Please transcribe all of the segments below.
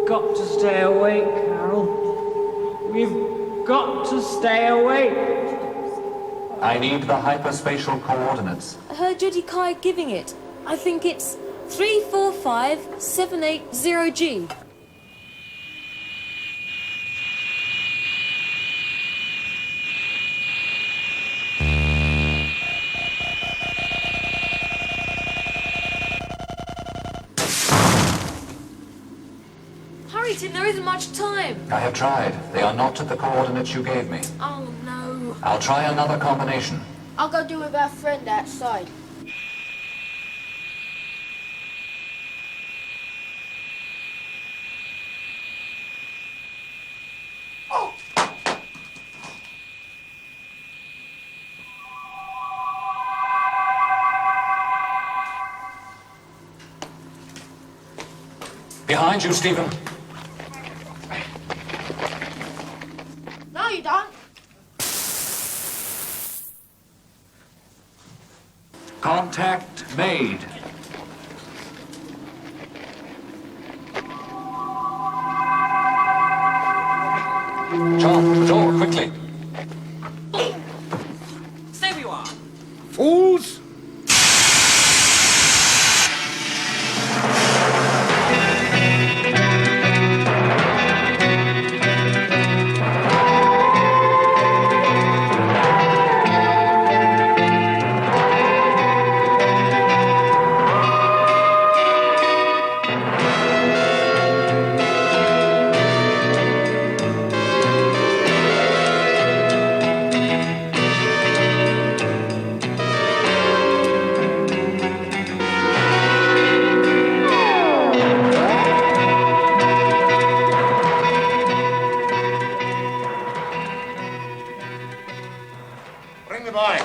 got to stay awake, Carol. We've got to stay awake. I need the hyperspatial coordinates. I heard Judy Kai giving it. I think it's 345780G. Hurry, Tim, there isn't much time. I have tried. They are not at the coordinates you gave me. Oh, no. I'll try another combination. I'll go do with our friend outside. Behind you, Stephen. No, you don't. Contact made. John, the door, quickly. Stay where you are. Fools! Bring the boy.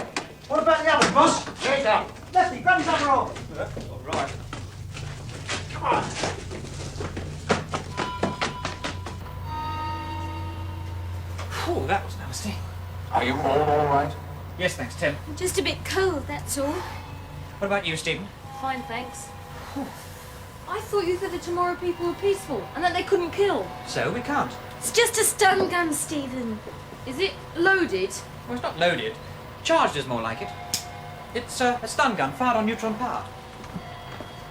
What about the others, boss? Later. Lefty, grab his other arm. All right. Come on. Phew, that was nasty. Are you all right? Yes, thanks, Tim. Just a bit cold, that's all. What about you, Stephen? Fine, thanks. I thought you said the Tomorrow people were peaceful and that they couldn't kill. So we can't. It's just a stun gun, Stephen. Is it loaded? Well, it's not loaded. Charged is more like it. It's a stun gun fired on neutron power.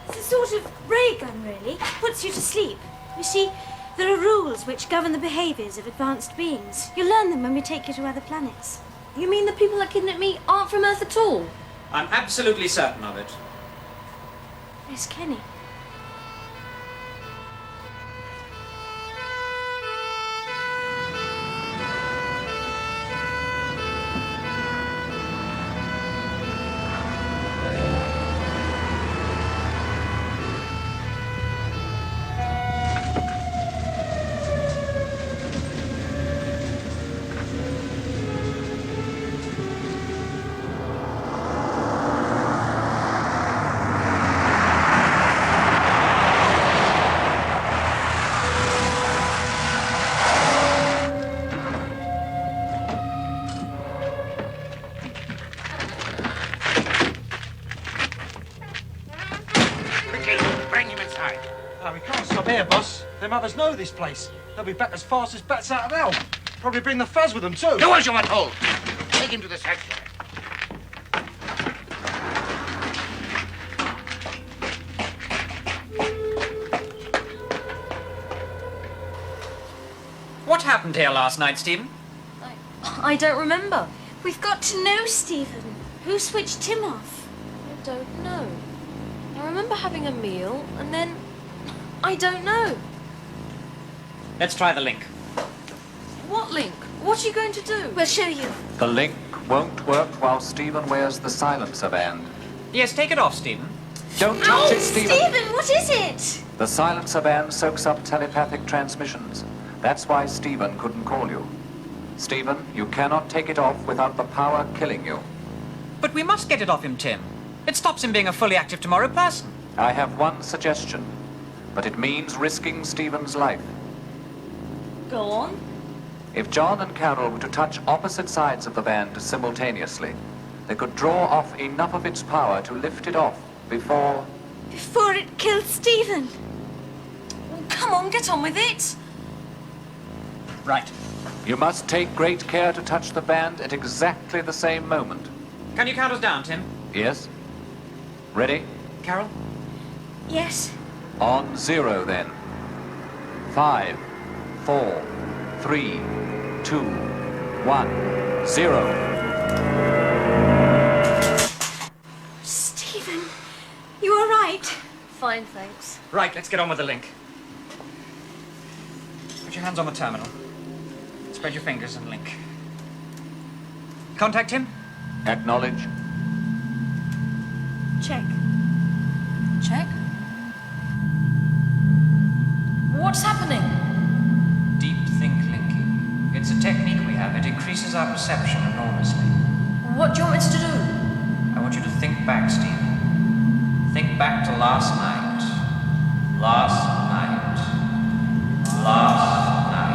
It's a sort of ray gun, really. Puts you to sleep. You see, there are rules which govern the behaviours of advanced beings. You'll learn them when we take you to other planets. You mean the people that kidnapped me aren't from Earth at all? I'm absolutely certain of it. Miss Kenny. Quickly, bring him inside. No, we can't stop here, boss. Them others know this place. They'll be back as fast as bats out of hell. Probably bring the fuzz with them, too. Do as you are told. Take him to the sanctuary. What happened here last night, Stephen? I don't remember. We've got to know, Stephen. Who switched Tim off? I don't know. I remember having a meal and then... I don't know. Let's try the link. What link? What are you going to do? We'll show you. The link won't work while Stephen wears the silencer band. Yes, take it off, Stephen. Don't touch it, Stephen. Stephen, what is it? The silencer band soaks up telepathic transmissions. That's why Stephen couldn't call you. Stephen, you cannot take it off without the power killing you. But we must get it off him, Tim. It stops him being a fully active Tomorrow person. I have one suggestion, but it means risking Stephen's life. Go on. If John and Carol were to touch opposite sides of the band simultaneously, they could draw off enough of its power to lift it off before... Before it killed Stephen. Come on, get on with it. Right. You must take great care to touch the band at exactly the same moment. Can you count us down, Tim? Yes? Ready? Carol? Yes. On 0 then. 5, 4, 3, 2, 1, 0. Stephen, you all right? Fine, thanks. Right, let's get on with the link. Put your hands on the terminal. Spread your fingers and link. Contact him? Acknowledge. Check. Check. What's happening? Deep think linking. It's a technique we have. It increases our perception enormously. What do you want me to do? I want you to think back, Stephen. Think back to last night. Last night. Last night.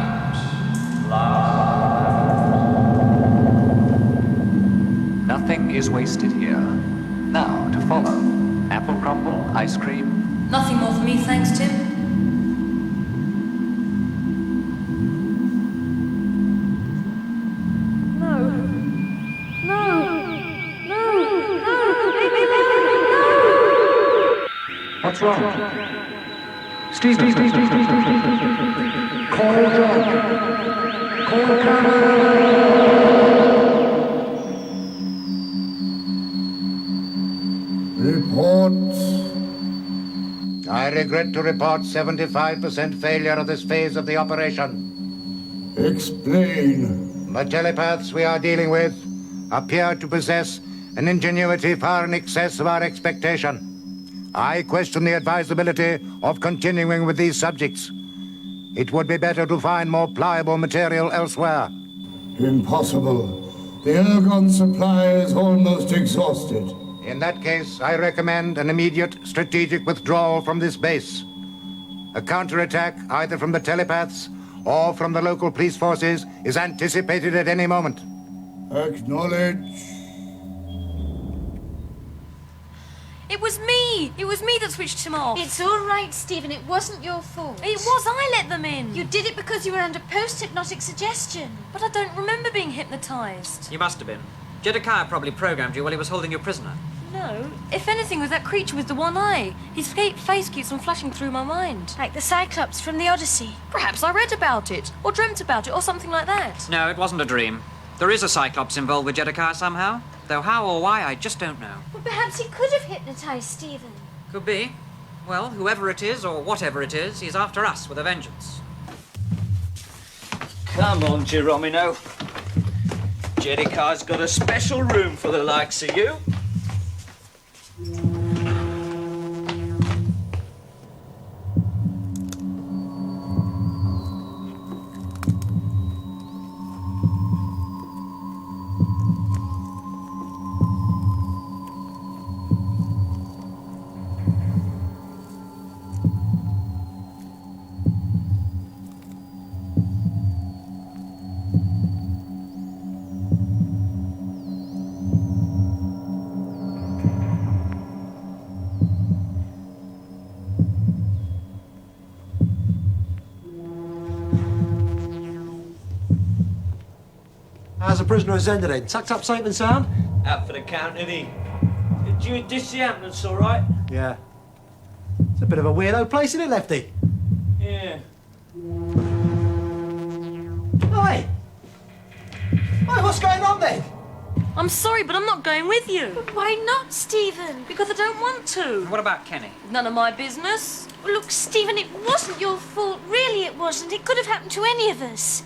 Nothing is wasted here. Now, to follow. Apple crumble, ice cream. Nothing more for me, thanks, Tim. What's wrong? Steve. Call John. Call Carol. Report. I regret to report 75% failure of this phase of the operation. Explain. The telepaths we are dealing with appear to possess an ingenuity far in excess of our expectation. I question the advisability of continuing with these subjects. It would be better to find more pliable material elsewhere. Impossible. The ergon supply is almost exhausted. In that case, I recommend an immediate strategic withdrawal from this base. A counterattack, either from the telepaths or from the local police forces, is anticipated at any moment. Acknowledge. It was me! It was me that switched him off. It's all right, Stephen. It wasn't your fault. It was. I let them in. You did it because you were under post-hypnotic suggestion. But I don't remember being hypnotised. You must have been. Jedediah probably programmed you while he was holding you prisoner. No. If anything, it was that creature with the one eye. His face keeps on flashing through my mind. Like the Cyclops from the Odyssey. Perhaps I read about it, or dreamt about it, or something like that. No, it wasn't a dream. There is a Cyclops involved with Jedediah somehow. Though how or why, I just don't know. Well, perhaps he could have hypnotized Stephen. Could be. Well, whoever it is, or whatever it is, he's after us with a vengeance. Come on, Geronimo. Jedediah's got a special room for the likes of you. How's the prisoner of Zenda then? Tucked up safe and sound? Out for the count, isn't he? Did you dish the ambulance all right? Yeah. It's a bit of a weirdo place, isn't it, Lefty? Yeah. Oi! Oi, what's going on then? I'm sorry, but I'm not going with you. Why not, Stephen? Because I don't want to. What about Kenny? None of my business. Look, Stephen, it wasn't your fault. Really, it wasn't. It could have happened to any of us.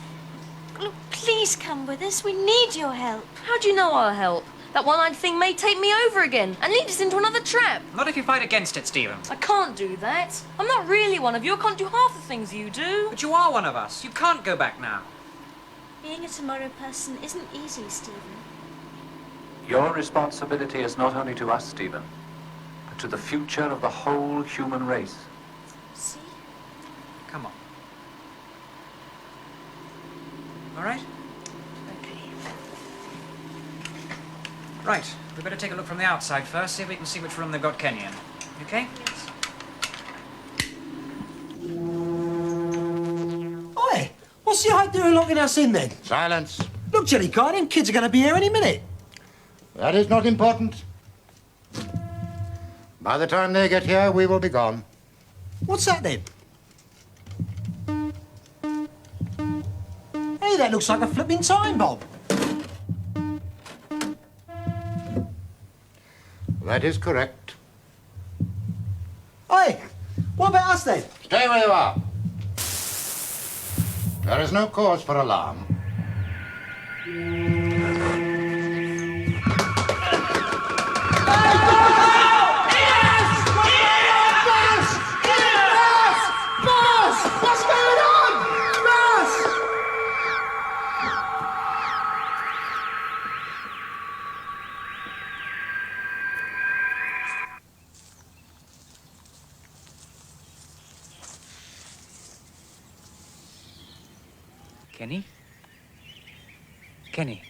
Look, please come with us. We need your help. How do you know I'll help? That one-eyed thing may take me over again and lead us into another trap. Not if you fight against it, Stephen. I can't do that. I'm not really one of you. I can't do half the things you do. But you are one of us. You can't go back now. Being a tomorrow person isn't easy, Stephen. Your responsibility is not only to us, Stephen, but to the future of the whole human race. See? Come on. All right? Okay. Right. We better take a look from the outside first, see if we can see which room they've got Kenny in. Okay? Yes. What's the idea of locking us in then? Silence. Look, Jellycar, them kids are going to be here any minute. That is not important. By the time they get here, we will be gone. What's that then? Hey, that looks like a flipping time bomb. That is correct. Hey, what about us then? Stay where you are. There is no cause for alarm. Kenny? Kenny?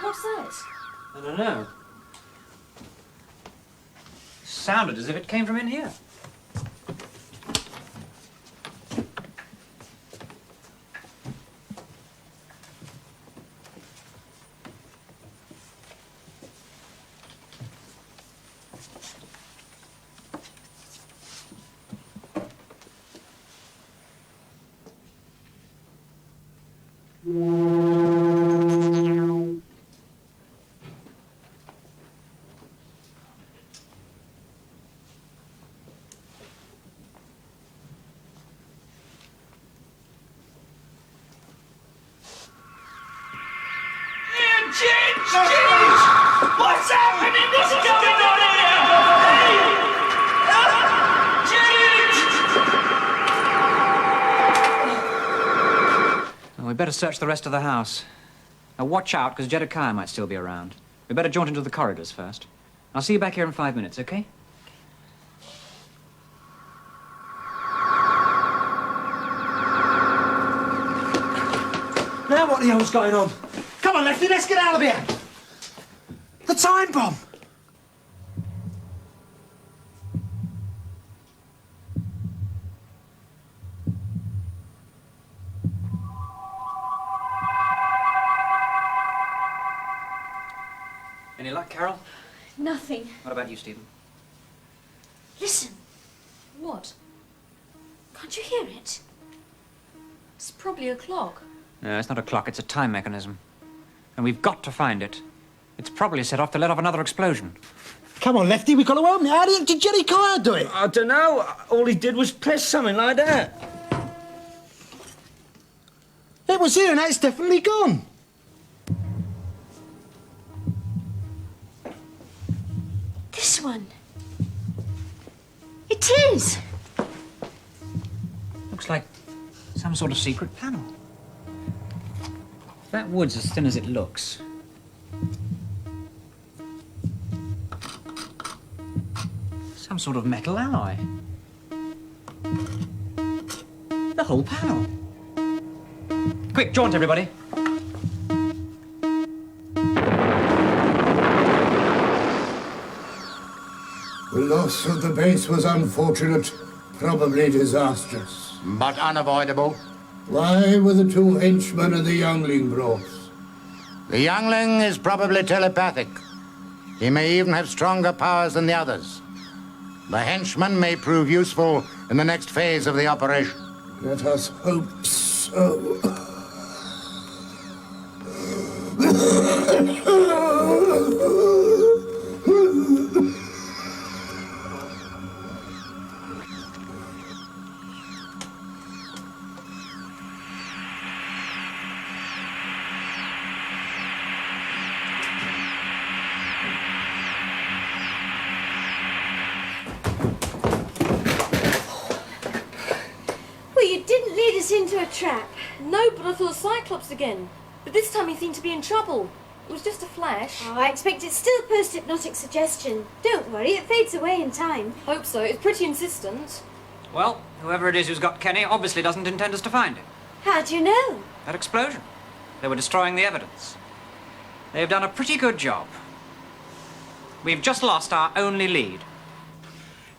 What's that? I don't know. Sounded as if it came from in here. What's happening? What's going on here? Well, we better search the rest of the house. Now watch out, because Jedediah might still be around. We better jaunt into the corridors first. I'll see you back here in 5 minutes, okay? Now what the hell's going on? Come on, Lefty, let's get out of here. The time bomb. Any luck, Carol? Nothing. What about you, Stephen? Listen. What? Can't you hear it? It's probably a clock. No, it's not a clock, it's a time mechanism. And we've got to find it. It's probably set off to let off another explosion. Come on, Lefty, we've got to open it. How did Jedediah do it? I don't know. All he did was press something like that. It was here and now it's definitely gone. This one. It is. Looks like some sort of secret panel. If that wood's as thin as it looks. Some sort of metal alloy. The whole panel. Quick, jaunt, everybody. The loss of the base was unfortunate, probably disastrous. But unavoidable. Why were the two henchmen and the youngling brought? The youngling is probably telepathic. He may even have stronger powers than the others. The henchman may prove useful in the next phase of the operation. Let us hope so. Well, you didn't lead us into a trap. No, but I saw the Cyclops again. But this time he seemed to be in trouble. It was just a flash. Oh, I expect it's still post-hypnotic suggestion. Don't worry, it fades away in time. Hope so. It's pretty insistent. Well, whoever it is who's got Kenny obviously doesn't intend us to find him. How do you know? That explosion. They were destroying the evidence. They've done a pretty good job. We've just lost our only lead.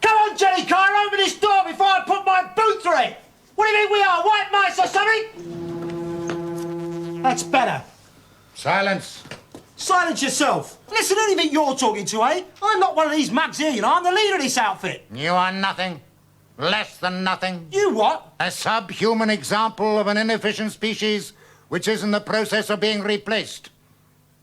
Come on, Jellycar, open this door before I put my boot through it! What do you think we are, white mice or something? That's better. Silence. Silence yourself. Listen, who do you think you're talking to, eh? I'm not one of these mugs here, you know. I'm the leader of this outfit. You are nothing. Less than nothing. You what? A subhuman example of an inefficient species which is in the process of being replaced.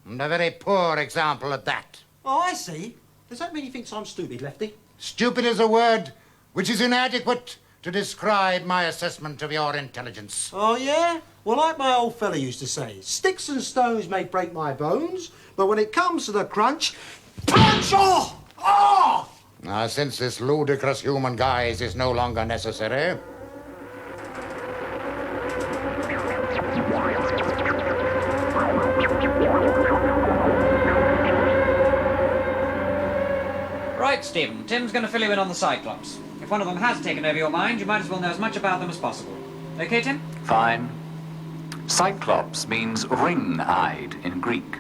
And a very poor example at that. Oh, I see. Does that mean he thinks I'm stupid, Lefty? Stupid is a word which is inadequate to describe my assessment of your intelligence. Oh, yeah? Well, like my old fella used to say, sticks and stones may break my bones, but when it comes to the crunch, punch! Oh! Oh! Now, since this ludicrous human guise is no longer necessary, Right, Stephen. Tim's going to fill you in on the Cyclops. If one of them has taken over your mind, you might as well know as much about them as possible. Okay, Tim? Fine. Cyclops means ring-eyed in Greek.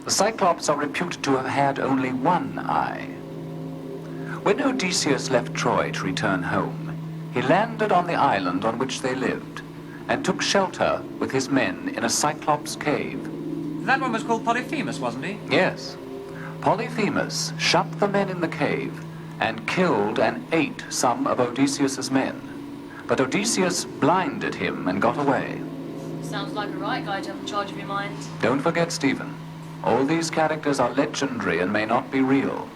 The Cyclops are reputed to have had only one eye. When Odysseus left Troy to return home, he landed on the island on which they lived and took shelter with his men in a Cyclops cave. That one was called Polyphemus, wasn't he? Yes. Polyphemus shut the men in the cave and killed and ate some of Odysseus's men. But Odysseus blinded him and got away. Sounds like a right guy to have charge of your mind. Don't forget, Stephen, all these characters are legendary and may not be real.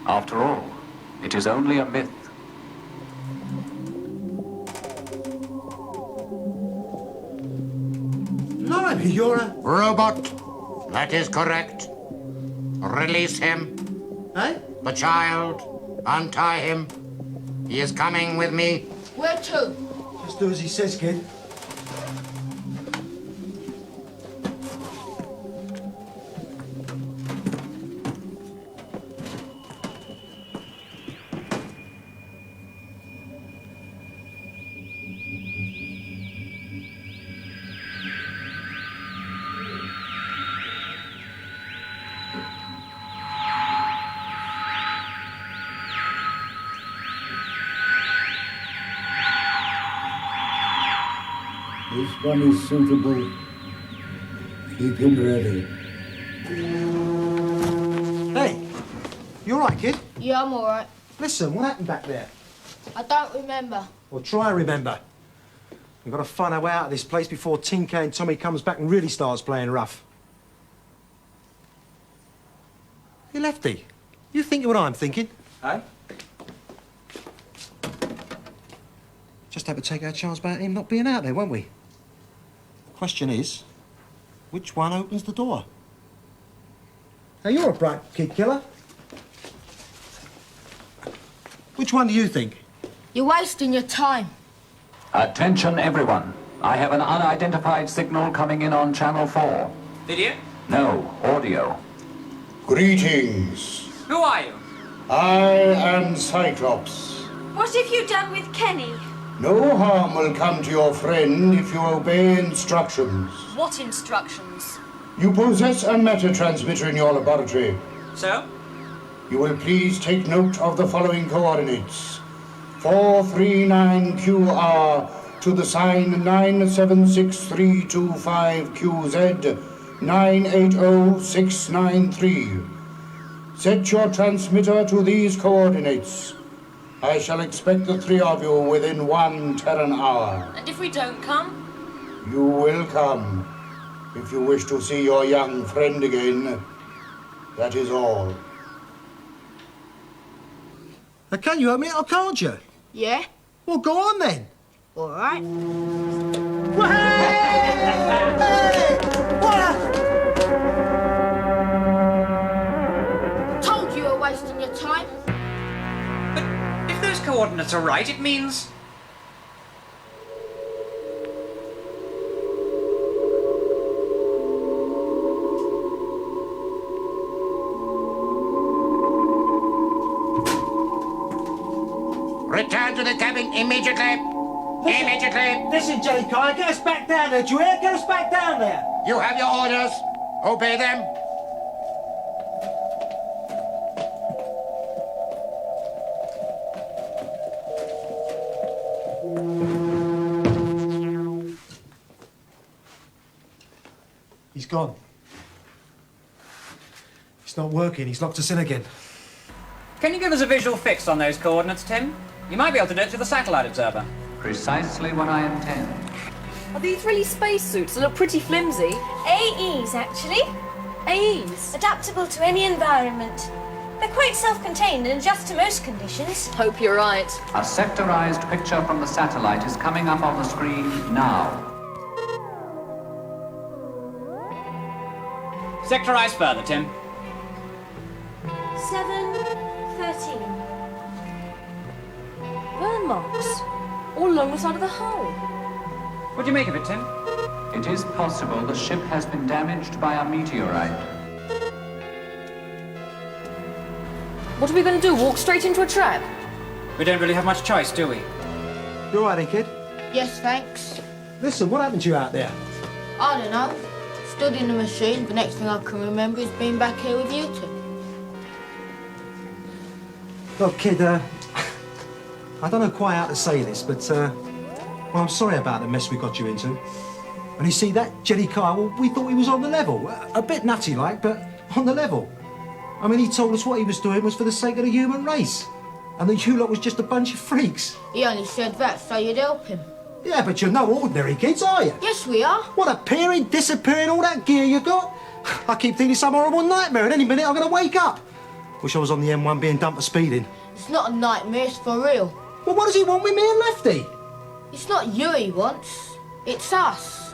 After all, it is only a myth. Blimey, you're a... robot. That is correct. Release him. Eh? The child. Untie him. He is coming with me. Where to? Just do as he says, kid. This one is suitable. Keep him ready. Hey, you all right, kid? Yeah, I'm all right. Listen, what happened back there? I don't remember. Well, try and remember. We've got to find our way out of this place before Tinker and Tommy comes back and really starts playing rough. Hey, Lefty, you thinking what I'm thinking? Aye? Just have to take our chance about him not being out there, won't we? The question is, which one opens the door? Now, you're a bright kid killer. Which one do you think? You're wasting your time. Attention, everyone. I have an unidentified signal coming in on Channel 4. Video? No, audio. Greetings. Who are you? I am Cyclops. What have you done with Kenny? No harm will come to your friend if you obey instructions. What instructions? You possess a matter transmitter in your laboratory. So? You will please take note of the following coordinates. 439QR to the sign 976325QZ 980693. Set your transmitter to these coordinates. I shall expect the three of you within 1 Terran hour. And if we don't come? You will come. If you wish to see your young friend again, that is all. Now, can you open it or can't you? Yeah? Well, go on then. All right. Told you you're wasting your time. But if those coordinates are right, it means... Return to the cabin immediately. Immediately! Listen, Jelly-Kai, get us back down there, do you hear? Get us back down there! You have your orders. Obey them. He's gone. It's not working. He's locked us in again. Can you give us a visual fix on those coordinates, Tim? You might be able to do it through the satellite observer. Precisely what I intend. Are these really spacesuits? They look pretty flimsy. AEs, actually. AEs? Adaptable to any environment. They're quite self-contained and adjust to most conditions. Hope you're right. A sectorized picture from the satellite is coming up on the screen now. Sectorize further, Tim. 7:13. Burn marks. All along the side of the hull. What do you make of it, Tim? It is possible the ship has been damaged by a meteorite. What are we going to do? Walk straight into a trap? We don't really have much choice, do we? You all right, kid? Yes, thanks. Listen, what happened to you out there? I don't know. Stood in the machine. The next thing I can remember is being back here with you two. Look, kid, I don't know quite how to say this, but, well, I'm sorry about the mess we got you into. And you see, that Jelly-Kai, well, we thought he was on the level. A bit nutty-like, but on the level. I mean, he told us what he was doing was for the sake of the human race. And that you lot was just a bunch of freaks. He only said that so you'd help him. Yeah, but you're no ordinary kids, are you? Yes, we are. What, appearing, disappearing, all that gear you got? I keep thinking some horrible nightmare, and any minute I'm going to wake up. Wish I was on the M1 being dumped for speeding. It's not a nightmare, it's for real. Well, what does he want with me and Lefty? It's not you he wants. It's us.